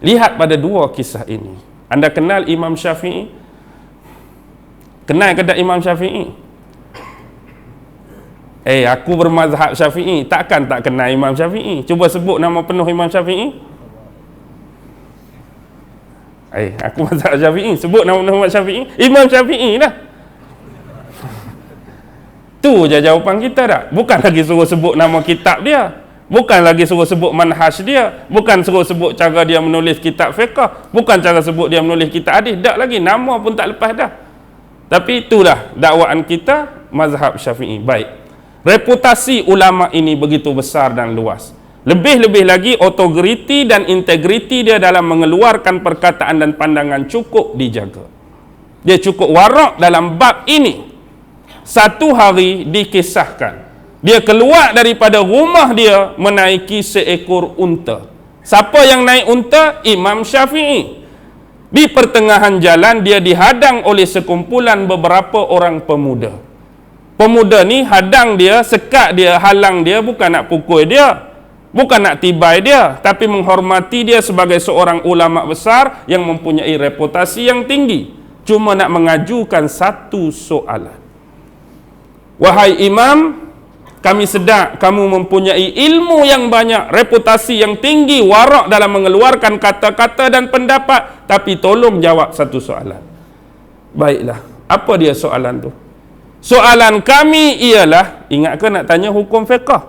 Lihat pada dua kisah ini. Anda kenal Imam Syafi'i? Kenal ke tak Imam Syafi'i? Aku bermazhab Syafi'i. Takkan tak kenal Imam Syafi'i? Cuba sebut nama penuh Imam Syafi'i. Aku mazhab Syafi'i. Sebut nama Imam Syafi'i. Imam Syafi'i lah. Tu je jawapan kita tak? Bukan lagi suruh sebut nama kitab dia. Bukan lagi suruh sebut manhaj dia. Bukan suruh sebut cara dia menulis kitab fiqh. Bukan cara sebut dia menulis kitab hadis. Tak lagi. Nama pun tak lepas dah. Tapi itulah dakwaan kita, mazhab Syafi'i. Baik. Reputasi ulama ini begitu besar dan luas. Lebih-lebih lagi otoriti dan integriti dia dalam mengeluarkan perkataan dan pandangan cukup dijaga. Dia cukup warak dalam bab ini. Satu hari dikisahkan, dia keluar daripada rumah dia menaiki seekor unta. Siapa yang naik unta? Imam Syafi'i. Di pertengahan jalan dia dihadang oleh sekumpulan beberapa orang pemuda. Pemuda ni hadang dia, sekat dia, halang dia, bukan nak pukul dia, bukan nak tibai dia, tapi menghormati dia sebagai seorang ulama besar yang mempunyai reputasi yang tinggi. Cuma nak mengajukan satu soalan. Wahai Imam, kami sedar kamu mempunyai ilmu yang banyak, reputasi yang tinggi, warak dalam mengeluarkan kata-kata dan pendapat, tapi tolong jawab satu soalan. Baiklah, apa dia soalan tu? Soalan kami ialah, ingat ke nak tanya hukum fiqh?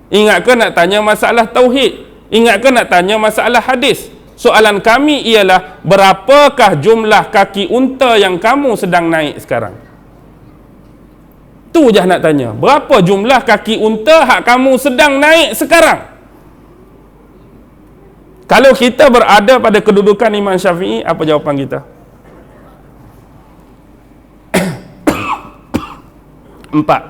Ingat ke nak tanya masalah tauhid? Ingat ke nak tanya masalah hadis? Soalan kami ialah, berapakah jumlah kaki unta yang kamu sedang naik sekarang? Tu je nak tanya. Berapa jumlah kaki unta hak kamu sedang naik sekarang? Kalau kita berada pada kedudukan Imam Syafi'i, apa jawapan kita? Empat.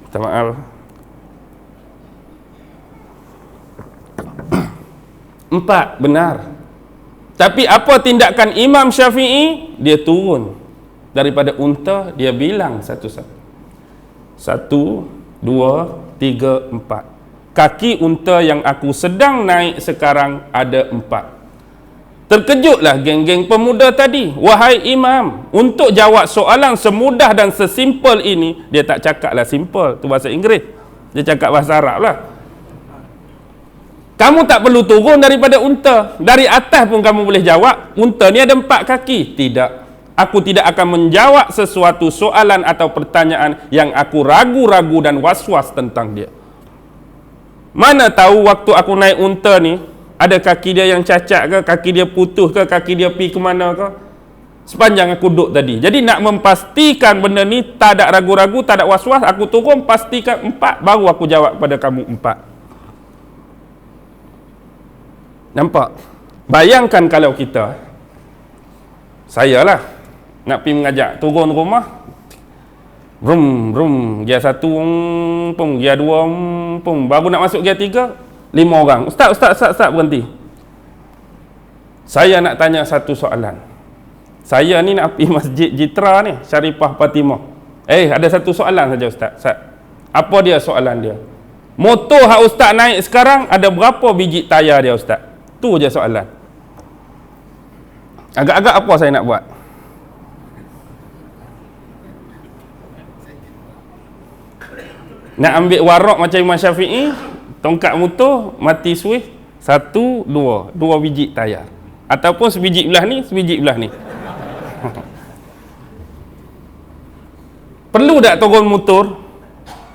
Minta maaf. Empat, benar. Tapi apa tindakan Imam Syafi'i? Dia turun daripada unta, dia bilang satu-satu. 1, 2, 3, 4. Kaki unta yang aku sedang naik sekarang ada 4. Terkejutlah geng-geng pemuda tadi. Wahai Imam, untuk jawab soalan semudah dan sesimpel ini, dia tak cakaplah simple, tu bahasa Inggeris. Dia cakap bahasa Arab lah. Kamu tak perlu turun daripada unta. Dari atas pun kamu boleh jawab, unta ni ada 4 kaki. Tidak. Aku tidak akan menjawab sesuatu soalan atau pertanyaan yang aku ragu-ragu dan was-was tentang dia. Mana tahu waktu aku naik unta ni, ada kaki dia yang cacat ke, kaki dia putus ke, kaki dia pi ke mana ke. Sepanjang aku duduk tadi. Jadi nak memastikan benda ni tak ada ragu-ragu, tak ada was-was, aku turun pastikan 4, baru aku jawab pada kamu 4. Nampak? Bayangkan kalau kita, saya lah, nak pergi mengajak, turun rumah, rum, gear 1, gear 2, baru nak masuk gear 3, 5 orang. Ustaz, berhenti. Saya nak tanya satu soalan. Saya ni nak pergi Masjid Jitra ni, Syarifah Fatimah. Ada satu soalan saja Ustaz. Apa dia soalan dia? Motor hak Ustaz naik sekarang, ada berapa biji tayar dia Ustaz? Tu je soalan. Agak-agak apa saya nak buat? Nak ambil warak macam Imam Syafi'i, tongkat motor, mati switch, 1, 2 biji tayar. Ataupun sebiji belah ni, sebiji belah ni. Perlu tak turun motor?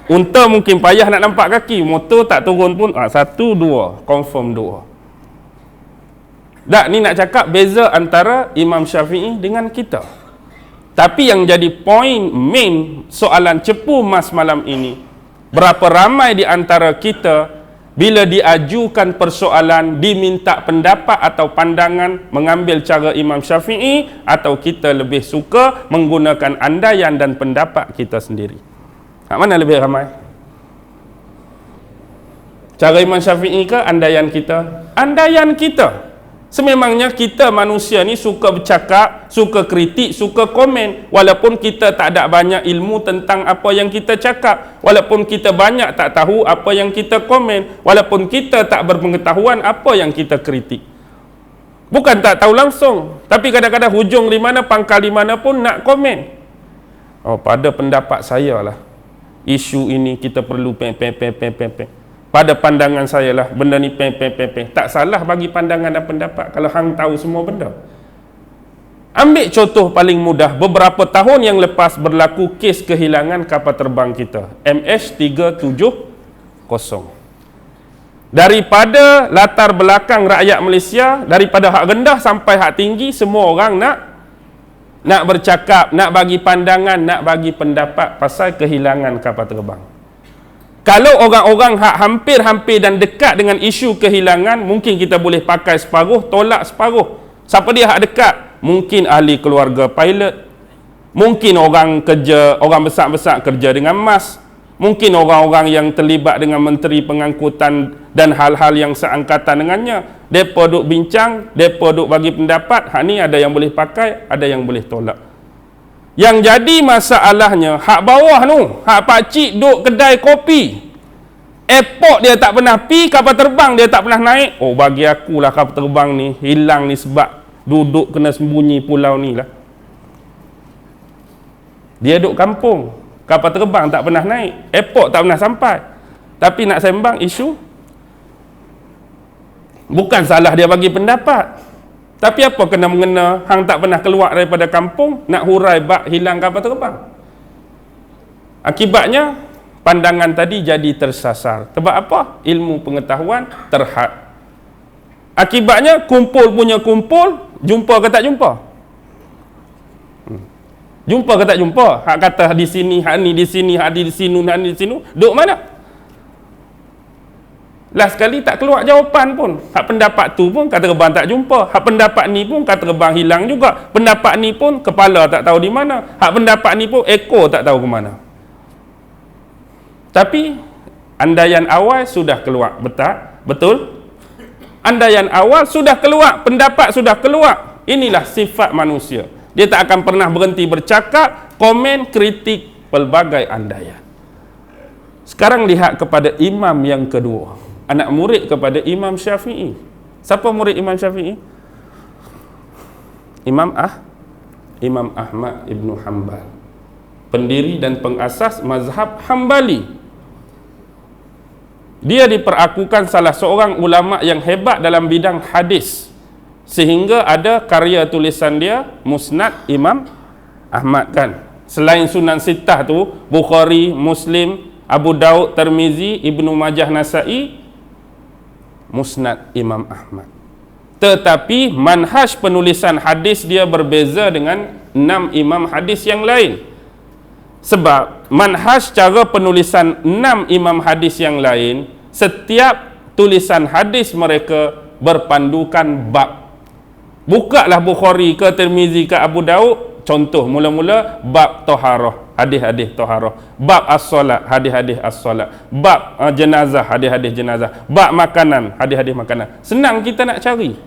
Unta mungkin payah nak nampak kaki, motor tak turun pun, 1, 2, confirm 2. Tak, ni nak cakap beza antara Imam Syafi'i dengan kita. Tapi yang jadi poin main soalan cepu mas malam ini, berapa ramai di antara kita bila diajukan persoalan, diminta pendapat atau pandangan, mengambil cara Imam Syafi'i, atau kita lebih suka menggunakan andaian dan pendapat kita sendiri? Mana lebih ramai? Cara Imam Syafi'i ke andaian kita? Andaian kita. Sememangnya kita manusia ni suka bercakap, suka kritik, suka komen, walaupun kita tak ada banyak ilmu tentang apa yang kita cakap, walaupun kita banyak tak tahu apa yang kita komen, walaupun kita tak berpengetahuan apa yang kita kritik. Bukan tak tahu langsung, tapi kadang-kadang hujung di mana, pangkal di mana pun nak komen. Oh, pada pendapat saya lah, isu ini kita perlu pada pandangan saya lah, benda ni tak salah bagi pandangan dan pendapat kalau hang tahu semua benda. Ambil contoh paling mudah, beberapa tahun yang lepas berlaku kes kehilangan kapal terbang kita MH370. Daripada latar belakang rakyat Malaysia, daripada hak rendah sampai hak tinggi, semua orang nak bercakap, nak bagi pandangan, nak bagi pendapat pasal kehilangan kapal terbang. Kalau orang-orang hak hampir-hampir dan dekat dengan isu kehilangan, mungkin kita boleh pakai separuh, tolak separuh. Siapa dia hak dekat? Mungkin ahli keluarga pilot, mungkin orang kerja, orang besar-besar kerja dengan MAS, mungkin orang-orang yang terlibat dengan menteri pengangkutan dan hal-hal yang seangkatan dengannya. Mereka duk bincang, mereka duk bagi pendapat. Hak ni ada yang boleh pakai, ada yang boleh tolak. Yang jadi masalahnya, hak bawah tu, hak pakcik duk kedai kopi, airport dia tak pernah pi, kapal terbang dia tak pernah naik. Oh, bagi akulah kapal terbang ni hilang ni sebab duduk kena sembunyi pulau ni lah. Dia duduk kampung, kapal terbang tak pernah naik, airport tak pernah sampai. Tapi nak sembang isu, bukan salah dia bagi pendapat. Tapi apa kena mengena hang tak pernah keluar daripada kampung nak hurai bak hilang kapal terbang? Akibatnya pandangan tadi jadi tersasar. Sebab apa? Ilmu pengetahuan terhad. Akibatnya kumpul punya kumpul, jumpa ke tak jumpa? Jumpa ke tak jumpa? Hak kata di sini, hak ni di sini, hak di sini, hak ni di sini. Duk mana? Last sekali tak keluar jawapan pun. Hak pendapat tu pun kata terbang tak jumpa. Hak pendapat ni pun kata terbang hilang juga. Pendapat ni pun kepala tak tahu di mana. Hak pendapat ni pun ekor tak tahu ke mana. Tapi andaian awal sudah keluar. Betul? Andaian awal sudah keluar, pendapat sudah keluar. Inilah sifat manusia. Dia tak akan pernah berhenti bercakap, komen, kritik, pelbagai andaian. Sekarang lihat kepada imam yang kedua, anak murid kepada Imam Syafi'i. Siapa murid Imam Syafi'i? Imam Ahmad Ibn Hanbal, pendiri dan pengasas mazhab Hambali. Dia diperakukan salah seorang ulama yang hebat dalam bidang hadis, sehingga ada karya tulisan dia Musnad Imam Ahmad kan. Selain Sunan Sittah tu, Bukhari, Muslim, Abu Daud, Tirmizi, Ibnu Majah, Nasa'i, Musnad Imam Ahmad. Tetapi manhaj penulisan hadis dia berbeza dengan 6 imam hadis yang lain. Sebab manhaj cara penulisan 6 imam hadis yang lain, setiap tulisan hadis mereka berpandukan bab. Bukalah Bukhari ke Tirmizi ke Abu Daud, contoh mula-mula bab taharah, hadis-hadis taharah, bab as-solat, hadis-hadis as-solat, bab jenazah, hadis-hadis jenazah, bab makanan, hadis-hadis makanan. Senang kita nak cari.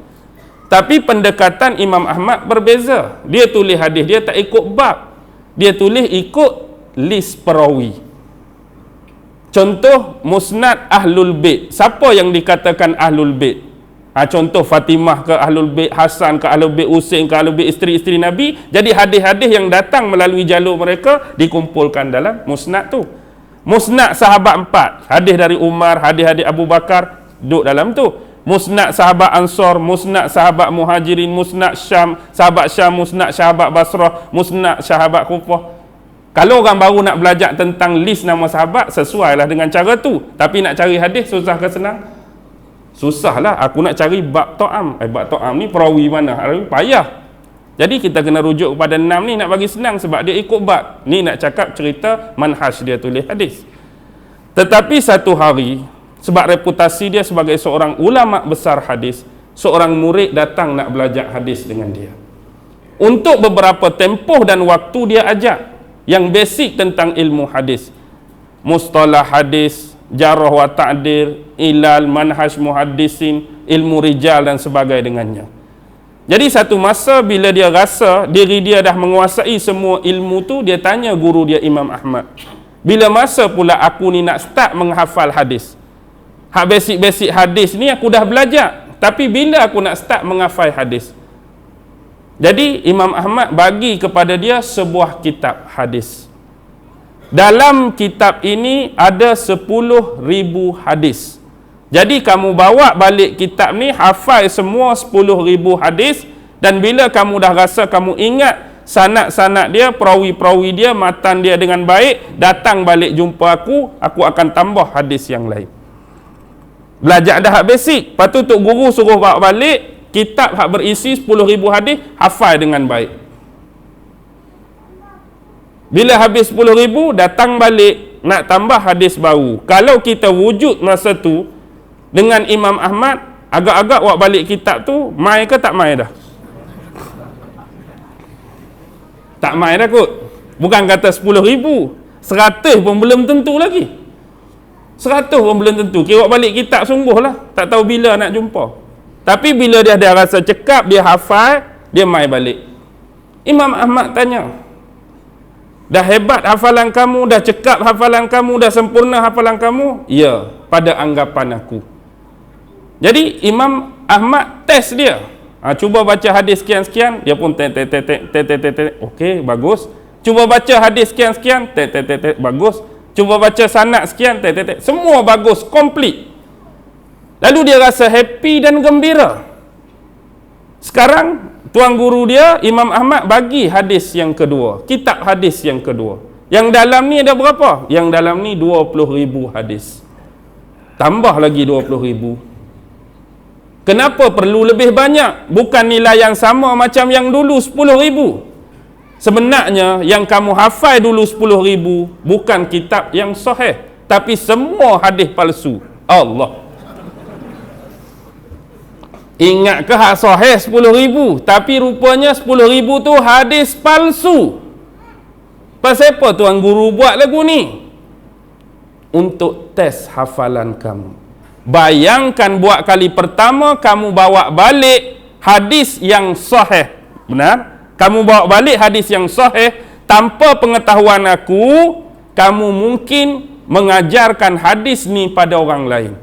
Tapi pendekatan Imam Ahmad berbeza. Dia tulis hadis, dia tak ikut bab, dia tulis ikut list perawi. Contoh Musnad Ahlul Bait. Siapa yang dikatakan Ahlul Bait? Contoh Fatimah ke Ahlul Bait, Hasan ke Ahlul Bait, Husain ke Ahlul Bait, isteri-isteri Nabi. Jadi hadis-hadis yang datang melalui jalur mereka dikumpulkan dalam musnad tu. Musnad sahabat 4, hadis dari Umar, hadis-hadis Abu Bakar duduk dalam tu. Musnad sahabat Ansar, musnad sahabat Muhajirin, musnad Syam, musnad sahabat Basrah, musnad sahabat Kufah. Kalau orang baru nak belajar tentang list nama sahabat, sesuailah dengan cara tu. Tapi nak cari hadis susah ke senang? Susahlah. Aku nak cari bab ta'am. Bab ta'am ni perawi mana? Payah. Jadi kita kena rujuk kepada 6 ni nak bagi senang sebab dia ikut bab. Ni nak cakap cerita manhaj dia tulis hadis. Tetapi satu hari, sebab reputasi dia sebagai seorang ulama besar hadis, seorang murid datang nak belajar hadis dengan dia. Untuk beberapa tempoh dan waktu dia ajak yang basic tentang ilmu hadis, mustalah hadis, jarah wa ta'dil, ilal, manhaj muhaddisin, ilmu rijal dan sebagainya dengannya. Jadi satu masa bila dia rasa diri dia dah menguasai semua ilmu tu, dia tanya guru dia Imam Ahmad, bila masa pula aku ni nak start menghafal hadis? Hak basic-basic hadis ni aku dah belajar, tapi bila aku nak start menghafal hadis? Jadi Imam Ahmad bagi kepada dia sebuah kitab hadis. Dalam kitab ini ada 10,000 hadis. Jadi kamu bawa balik kitab ni, hafal semua 10,000 hadis, dan bila kamu dah rasa kamu ingat sanad-sanad dia, perawi-perawi dia, matan dia dengan baik, datang balik jumpa aku akan tambah hadis yang lain. Belajar dah hak basic, lepas tu Tok Guru suruh bawa balik kitab hak berisi 10,000 hadis, hafal dengan baik. Bila habis 10,000, datang balik nak tambah hadis baru. Kalau kita wujud masa tu dengan Imam Ahmad, agak-agak awak balik kitab tu, mai ke tak mai dah? Tak mai dah kot. Bukan kata 10,000, 100 pun belum tentu lagi. 100 pun belum tentu. Kira awak balik kitab sungguh lah, tak tahu bila nak jumpa. Tapi bila dia dah rasa cekap, dia hafal, dia mai balik. Imam Ahmad tanya, dah hebat hafalan kamu, dah cekap hafalan kamu, dah sempurna hafalan kamu? Ya, pada anggapan aku. Jadi Imam Ahmad test dia. Cuba baca hadis sekian-sekian, dia pun okey, bagus. Cuba baca hadis sekian-sekian, bagus. Cuba baca sanad sekian, semua bagus, komplit. Lalu dia rasa happy dan gembira. Sekarang tuan guru dia Imam Ahmad bagi hadis yang kedua, kitab hadis yang kedua. Yang dalam ni ada berapa? Yang dalam ni 20,000 hadis. Tambah lagi 20,000. Kenapa perlu lebih banyak? Bukan nilai yang sama macam yang dulu 10,000. Sebenarnya yang kamu hafal dulu 10,000 bukan kitab yang sahih, tapi semua hadis palsu. Allah. Ingat ke hak sahih 10,000, tapi rupanya 10,000 tu hadis palsu. Pasal apa tuan guru buat lagu ni? Untuk tes hafalan kamu. Bayangkan buat kali pertama kamu bawa balik hadis yang sahih. Benar? Kamu bawa balik hadis yang sahih, tanpa pengetahuan aku, kamu mungkin mengajarkan hadis ni pada orang lain.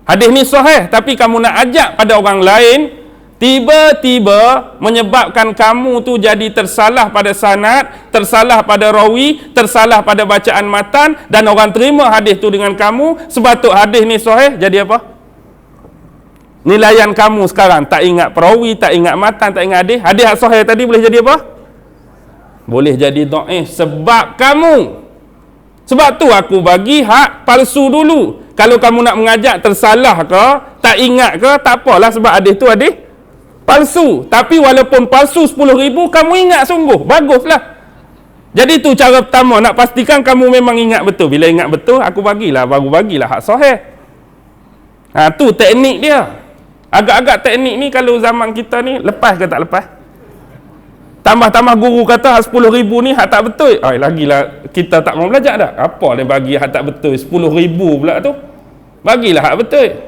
Hadis ni sahih, tapi kamu nak ajak pada orang lain, tiba-tiba menyebabkan kamu tu jadi tersalah pada sanad, tersalah pada rawi, tersalah pada bacaan matan, dan orang terima hadis tu dengan kamu, sebab tu hadis ni sahih, jadi apa? Nilaian kamu sekarang tak ingat perawi, tak ingat matan, tak ingat hadis. Hadis sahih tadi boleh jadi apa? Boleh jadi dhaif sebab kamu. Sebab tu aku bagi hak palsu dulu. Kalau kamu nak mengajak tersalah ke, tak ingat ke, tak apalah, sebab hadis tu hadis palsu. Tapi walaupun palsu 10,000, kamu ingat sungguh, baguslah. Jadi tu cara pertama, nak pastikan kamu memang ingat betul. Bila ingat betul, aku bagilah, baru bagilah hak sahih. Tu teknik dia. Agak-agak teknik ni kalau zaman kita ni, lepas ke tak lepas? Tambah-tambah guru kata hak 10,000 ni hak tak betul. Lagilah kita tak mau belajar dah. Apa dia bagi hak tak betul? 10,000 pula tu. Bagilah hak betul.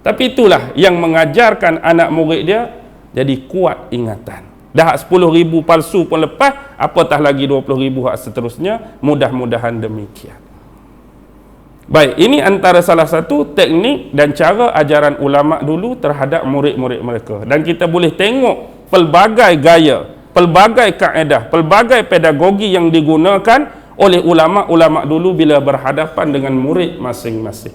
Tapi itulah yang mengajarkan anak murid dia jadi kuat ingatan. Dah hak 10,000 palsu pun lepas, apatah lagi 20,000 hak seterusnya. Mudah-mudahan demikian. Baik, ini antara salah satu teknik dan cara ajaran ulama dulu terhadap murid-murid mereka. Dan kita boleh tengok pelbagai gaya, pelbagai kaedah, pelbagai pedagogi yang digunakan oleh ulama-ulama dulu bila berhadapan dengan murid masing-masing.